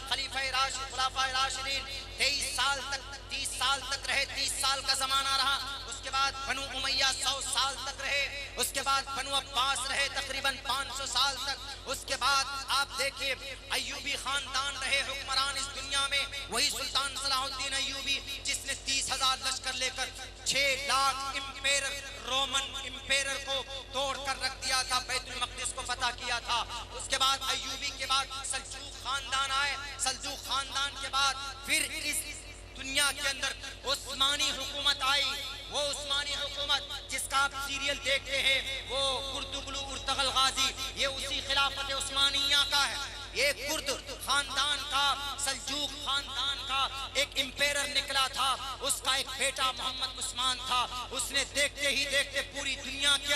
खलीफाए राशिदीन 23 साल तक, 30 साल तक रहे, 30 साल का जमाना रहा। उसके बाद बनु उमैया 100 साल तक रहे, उसके बाद बनु अब्बास रहे तकरीबन 500 साल तक। उसके बाद आप देखिए अय्यूबी खानदान रहे हुक्मरान इस दुनिया में, वही सुल्तान सलाहुद्दीन अय्यूबी जिसने 30,000 लश्कर लेकर 6 लाख रोमन इंपेरर को तोड़ कर रख दिया था, बैतुल मक़दिस को फतह किया था। उसके बाद अय्यूबी के बाद सल्जूक खानदान आए, सल्जूक खानदान के बाद फिर इस दुनिया के अंदर उस्मानी हुकूमत आई। वो उस्मानी हुकूमत जिसका आप सीरियल देखते हैं, वो कुर्तुगलू उर्तगल गाजी, ये उसी खिलाफत उस्मानिया का है। ये कुर्द खानदान का, सल्जूक खानदान का एक इंपेरर निकला था, उसका एक बेटा मोहम्मद उस्मान था। उसने देखते ही देखते पूरी दुनिया के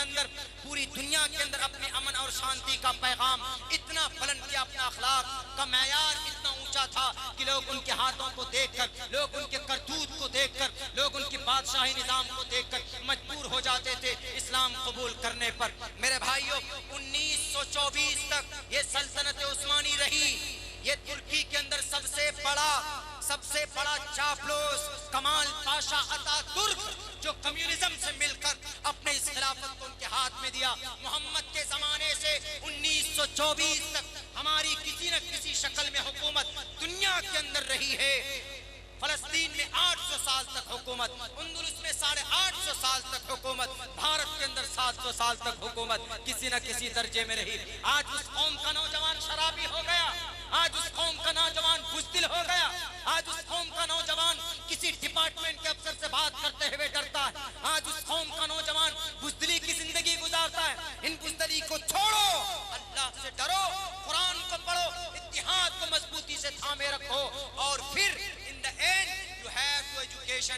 अंदर अपने अमन और शांति का पैगाम इतना बुलंद किया, अपना अखलाक का मैयार इतना ऊंचा था कि लोग उनके हाथों को देखकर, लोग उनके करतूत को देखकर, लोग उनकी बादशाही निजाम को देखकर मजबूर हो जाते थे इस्लाम कबूल करने पर। मेरे भाइयों, 1924 तक ये सल्तनत उस्मानी रही। ये तुर्की के अंदर सबसे बड़ा चापलूस कमाल पाशा अतातुर्क, जो कम्युनिज्म से मिलकर अपने इस खिलाफत को उनके हाथ में दिया। मोहम्मद के जमाने से 1924 तक हमारी किसी न किसी शक्ल में हुकूमत दुनिया के अंदर रही है। फलस्तीन में 800 साल तक हुकूमत, अंदलुस में 850 साल तक हुकूमत, भारत के अंदर 700 साल तक हुकूमत किसी न किसी दर्जे में रही। आज उस कौम का नौजवान शराबी हो गया, आज उस कौम का नौजवान बुज़दिल हो गया, आज उस कौम का नौजवान किसी डिपार्टमेंट के अफसर से बात करते हुए डरता है, आज उस कौम का नौजवान बुज़दिली की जिंदगी गुजारता है। इन बुज़दिली को छोड़ो, अल्लाह से डरो, कुरान को पढ़ो, इत्तिहाद को मजबूती से थामे रखो, और फिर in the end you have to education.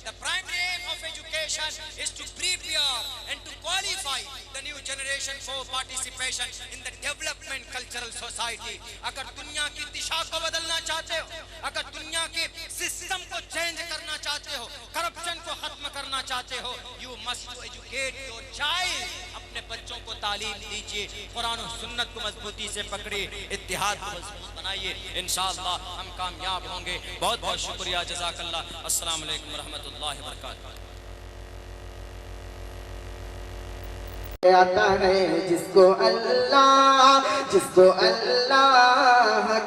The primary aim of education is to prepare and to qualify the new generation for participation in the development cultural society. अगर दुनिया की दिशा को बदलना चाहते हो, अगर दुनिया के सिस्टम को चेंज करना चाहते हो, करप्शन को खत्म करना चाहते हो, you must educate your child. अपने बच्चों को तालीम दीजिए, कुरान और सुन्नत को मजबूती से पकड़िए, इत्तिहाद को मजबूत बनाइए, इंशाअल्लाह हम कामयाब होंगे। बहुत बहुत शुक्रिया, जज़ाकल्लाह। अस्सलाम वालेकुम रहमतुल्लाहि व बरकातहू। आता है जिसको अल्लाह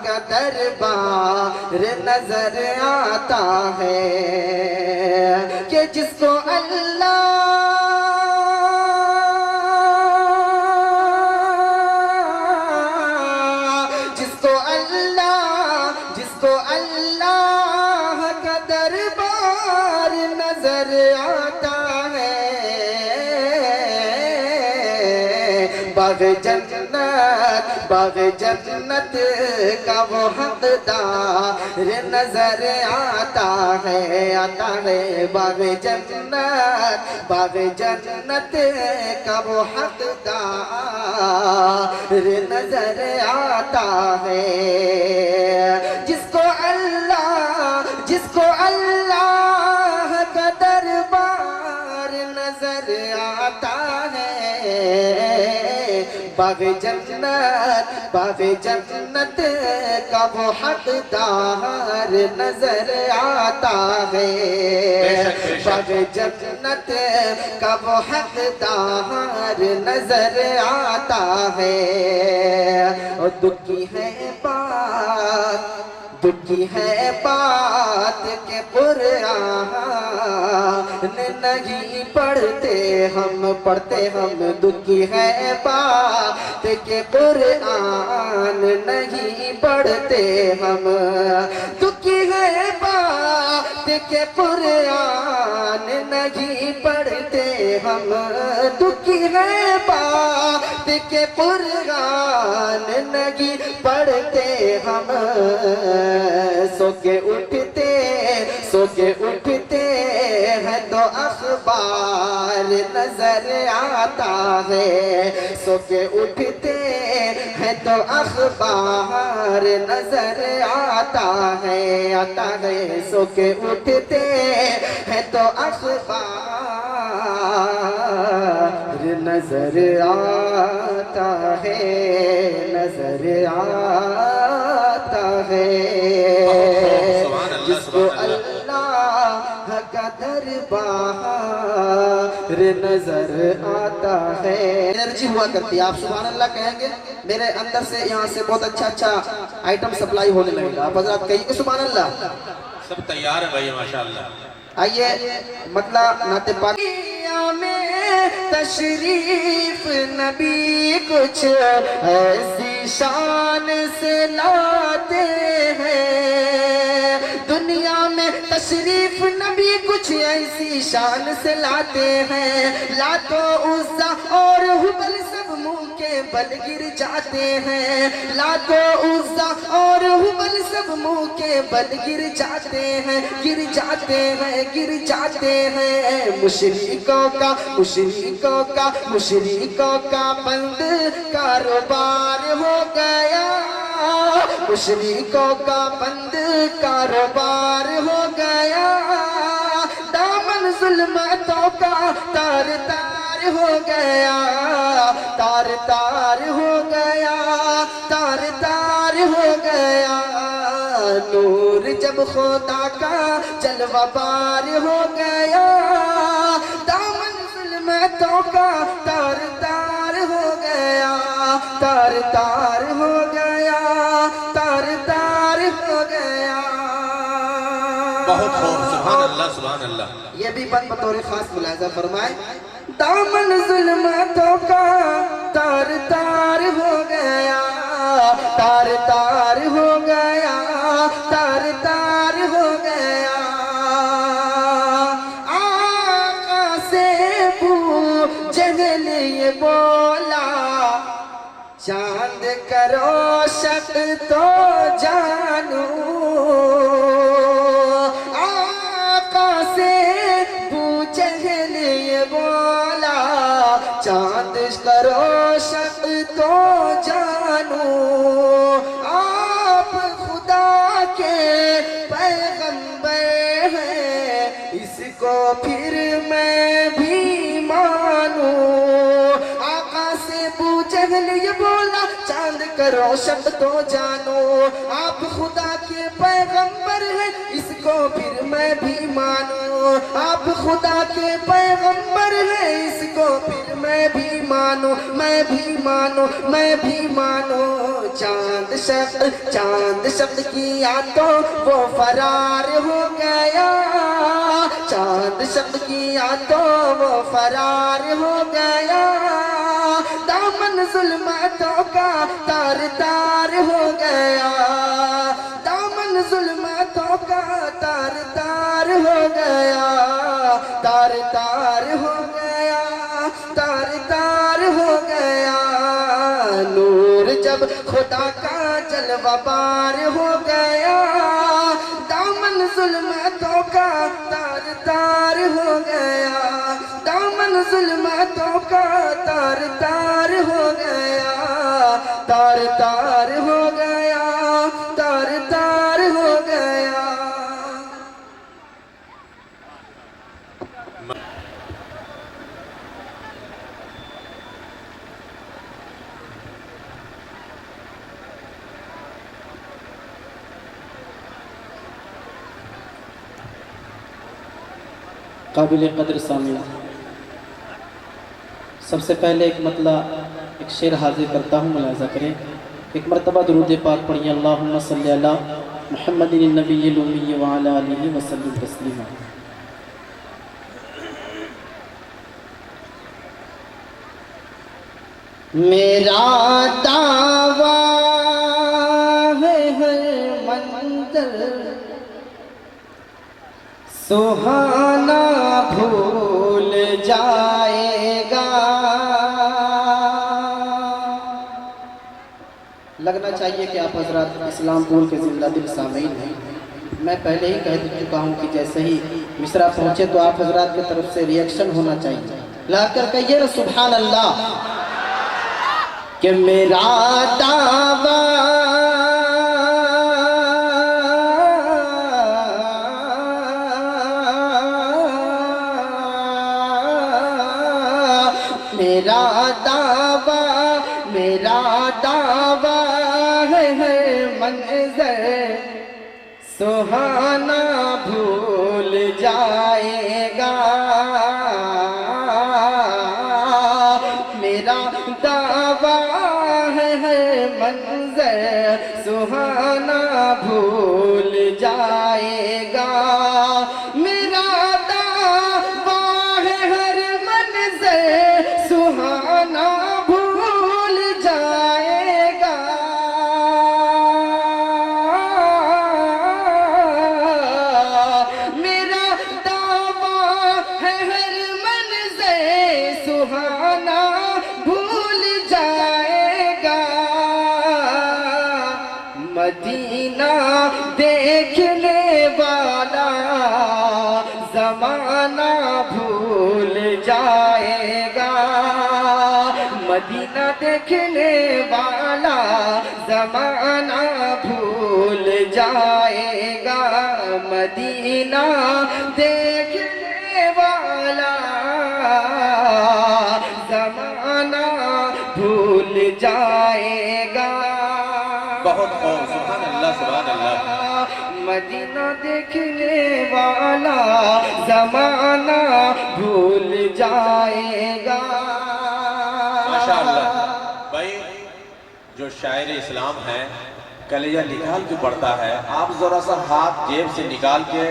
का दरबार नजर आता है, कि जिसको अल्लाह का दरबार नजर आता है। बाग़ जन्नत का वो हक़दार नजर आता है, बाग़ जन्नत का वो हक़दार नजर आता है। जिसको अल्लाह का दरबार नजर आता है, बाग़ जन्नत का वो हक़दार नजर आता है, बाग़ जन्नत का वो हक़दार नजर आता है। और दुखी है बात के कुरान नहीं पढ़ते हम, दुखी है बात के कुरान नहीं पढ़ते हम, दुखी है बात के कुरान नहीं पढ़ते हम, दुखी है बात के कुरान नहीं पढ़ते हम। सो के उठते हैं तो अखबार नजर आता है, सो के उठते हैं तो अखबार नजर आता है, सो के उठते हैं तो अखबार नजर आता है, जिसको अल्लाह का का दरबार नजर आता है। एनर्जी हुआ करती है। आप सुभान अल्लाह कहेंगे, मेरे अंदर से यहाँ से बहुत अच्छा आइटम सप्लाई होने लगेगा। आप हजरात कहिए सुभान अल्लाह। सब तैयार है भाई माशाअल्लाह। आइए मतलब नाते पाक में तशरीफ नबी कुछ ऐसी शान से लाते हैं। दुनिया में तशरीफ नबी कुछ ऐसी शान से लाते हैं। लातो उज़्ज़ा और हुबल सब मुंह के बल गिर जाते हैं। लातो उज़्ज़ा और हुबल सब मुंह के बल गिर जाते हैं, गिर जाते हैं, गिर जाते हैं। मुशरिकों का बंद कारोबार हो गया। मुशरिकों का बंद कारोबार हो गया। दामन जुल्मतों का तार तार हो गया। तार तार हो गया, तार तार हो गया। नूर जब खुदा का जलवा पार हो गया। दामन जुल्मतों का तार तार हो गया। तार तार हो गया, तार तार हो गया। बहुत खूब, सुभान अल्लाह सुभान अल्लाह। ये भी बंद बतौर खास मुलाजा फरमाए। दामन जुल्मतों का तार तार हो गया। तार तार हो गया, तार तार हो गया। आका से पूछने ये बोला, चांद करो शक तो जानू। आका से पूछने ये बोला, चांद करो शक तो जानू। आप खुदा के पैगंबर हैं, इसको फिर मैं भी मानूं। आका से पूछे ये बोला, चांद करो शक तो जानो। आप खुदा के पैगंबर हैं, इसको फिर मैं भी मानूं। आप खुदा के पैगंबर हैं, इसको फिर मैं भी मानूं, मैं भी मानूं, मैं भी मानूं। चांद शब्द किया तो वो फरार हो गया। चांद शब्द किया तो वो फरार हो गया। दामन जुल्मतों का तार तार हो गया। दामन जुल्मतों का तार तार हो गया। तार तार हो गया, तार तार हो गया। नूर जब खुदा का जलवा पार हो गया। दामन जुल्मतों का तार तार हो गया। दामन जुल्मतों का तार तार हो गया। तार तार हो गया, तार तार हो गया। काबिल कदर सामीन, सबसे पहले एक मतला एक शेर हाजिर करता हूँ, मुलाजा करें। एक मरतबा दुरूद पाक पढ़िए, अल्लाहुम्मा सल्ली अला मुहम्मदिन नबिय्यिल उम्मी व अला आलिहि व सल्लिम तस्लीमा। मेरा दावा है हर मंज़िल सुहाना भूल जाएगा। लगना चाहिए कि आप हजरत इस्लामपुर के जिंदा दिल सामीन हैं। मैं पहले ही कह चुका हूँ कि जैसे ही मिस्रा पहुँचे तो आप हजरत की तरफ से रिएक्शन होना चाहिए। लाकर कहिए ना सुभान अल्लाह कि मेरा दावा मेरा दावा है मंज़र सुहाना भूल जा जाएगा। मेरा दावा है मंजर सुहाना भूल जाएगा। मेरा दावा है हर मंजर सुहाना भूल जाएगा। मेरा दावा है हर मंजर सुहाना भूल जाएगा। मदीना देखने वाला जमाना भूल जाएगा। मदीना देखने वाला जमाना भूल जाएगा। मदीना देखने वाला जमाना भूल जाएगा। बहुत खूब, सुभान अल्लाह, सुभान अल्लाह। मदीना देखने वाला जमाना भूल जाएगा। माशाअल्लाह भाई, जो शायर इस्लाम है कलेजा निकाल के पढ़ता है। आप जरा सा हाथ जेब से निकाल के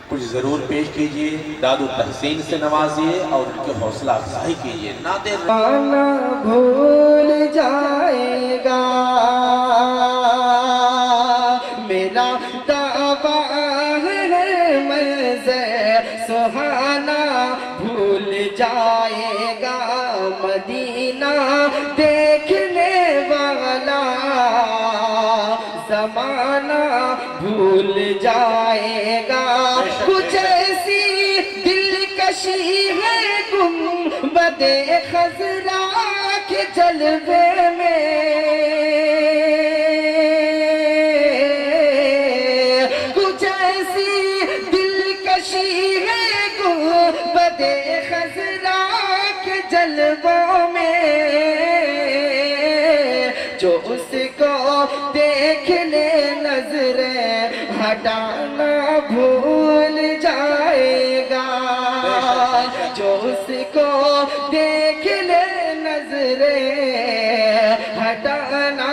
कुछ जरूर पेश कीजिए, दादू तहसीन से नवाजिए और उनकी हौसला अफजाई कीजिए। ना देर जमाना भूल जाएगा। मेरा दावा है मंज़र सुहाना भूल जाएगा। मदीना देखने वाला जमाना भूल जाएगा। कुछ ऐसी दिलकशी है गुंबदे खज़रा के जलवे में। कुछ ऐसी दिलकशी है गुंबदे खज़रा के जलवों में, जो उसको देख ले नजरें हटाना भूल जाएगा। जो उसको देख ले नजरें हटाना